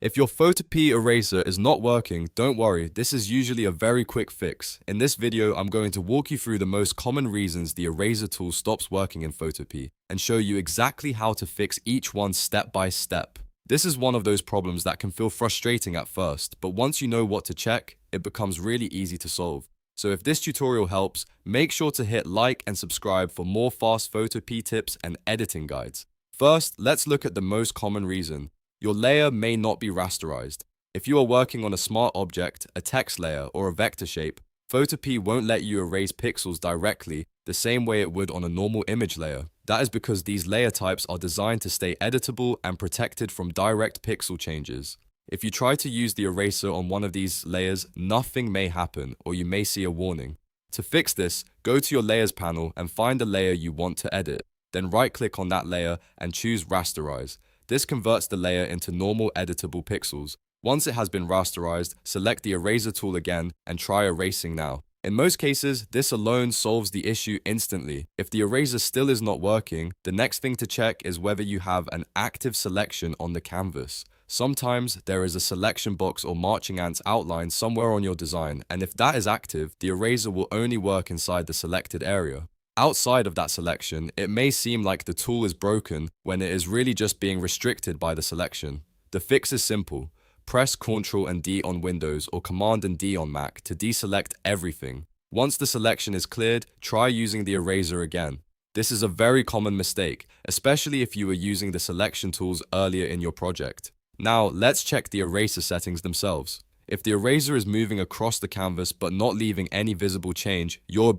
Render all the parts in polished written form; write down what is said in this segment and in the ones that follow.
If your Photopea eraser is not working, don't worry, this is usually a very quick fix. In this video, I'm going to walk you through the most common reasons the eraser tool stops working in Photopea and show you exactly how to fix each one step by step. This is one of those problems that can feel frustrating at first, but once you know what to check, it becomes really easy to solve. So if this tutorial helps, make sure to hit like and subscribe for more fast Photopea tips and editing guides. First, let's look at the most common reason. Your layer may not be rasterized. If you are working on a smart object, a text layer, or a vector shape, Photopea won't let you erase pixels directly the same way it would on a normal image layer. That is because these layer types are designed to stay editable and protected from direct pixel changes. If you try to use the eraser on one of these layers, nothing may happen, or you may see a warning. To fix this, go to your Layers panel and find the layer you want to edit. Then right-click on that layer and choose Rasterize. This converts the layer into normal editable pixels. Once it has been rasterized, select the eraser tool again and try erasing now. In most cases, this alone solves the issue instantly. If the eraser still is not working, the next thing to check is whether you have an active selection on the canvas. Sometimes there is a selection box or marching ants outline somewhere on your design, and if that is active, the eraser will only work inside the selected area. Outside of that selection, it may seem like the tool is broken when it is really just being restricted by the selection. The fix is simple. Press Ctrl and D on Windows or Command and D on Mac to deselect everything. Once the selection is cleared, try using the eraser again. This is a very common mistake, especially if you were using the selection tools earlier in your project. Now, let's check the eraser settings themselves. If the eraser is moving across the canvas but not leaving any visible change, your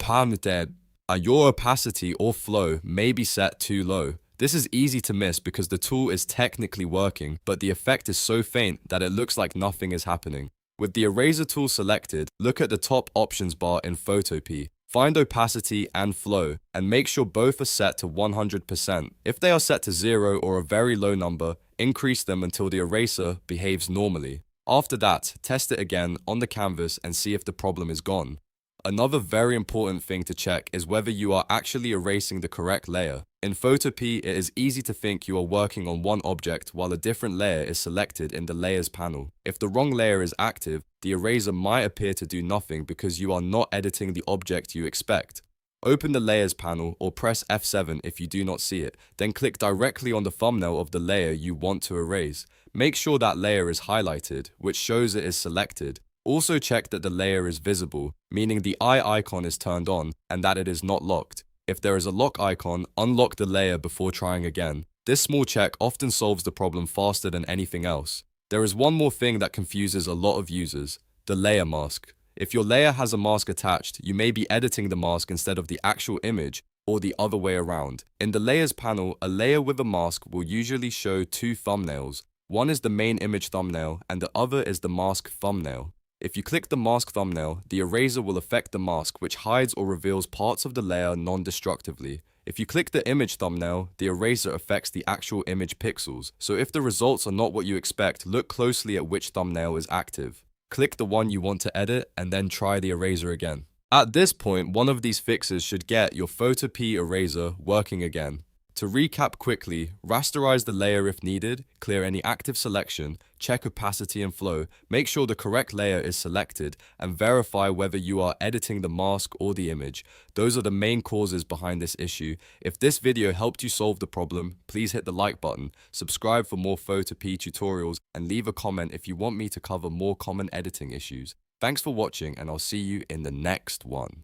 opacity or flow may be set too low. This is easy to miss because the tool is technically working, but the effect is so faint that it looks like nothing is happening. With the eraser tool selected, look at the top options bar in Photopea. Find opacity and flow, and make sure both are set to 100%. If they are set to 0 or a very low number, increase them until the eraser behaves normally. After that, test it again on the canvas and see if the problem is gone. Another very important thing to check is whether you are actually erasing the correct layer. In Photopea, it is easy to think you are working on one object while a different layer is selected in the Layers panel. If the wrong layer is active, the eraser might appear to do nothing because you are not editing the object you expect. Open the Layers panel or press F7 if you do not see it, then click directly on the thumbnail of the layer you want to erase. Make sure that layer is highlighted, which shows it is selected. Also check that the layer is visible, meaning the eye icon is turned on and that it is not locked. If there is a lock icon, unlock the layer before trying again. This small check often solves the problem faster than anything else. There is one more thing that confuses a lot of users: the layer mask. If your layer has a mask attached, you may be editing the mask instead of the actual image, or the other way around. In the Layers panel, a layer with a mask will usually show two thumbnails. One is the main image thumbnail and the other is the mask thumbnail. If you click the mask thumbnail, the eraser will affect the mask, which hides or reveals parts of the layer non-destructively. If you click the image thumbnail, the eraser affects the actual image pixels. So if the results are not what you expect, look closely at which thumbnail is active. Click the one you want to edit and then try the eraser again. At this point, one of these fixes should get your Photopea eraser working again. To recap quickly, rasterize the layer if needed, clear any active selection, check opacity and flow, make sure the correct layer is selected, and verify whether you are editing the mask or the image. Those are the main causes behind this issue. If this video helped you solve the problem, please hit the like button, subscribe for more Photopea tutorials, and leave a comment if you want me to cover more common editing issues. Thanks for watching, and I'll see you in the next one.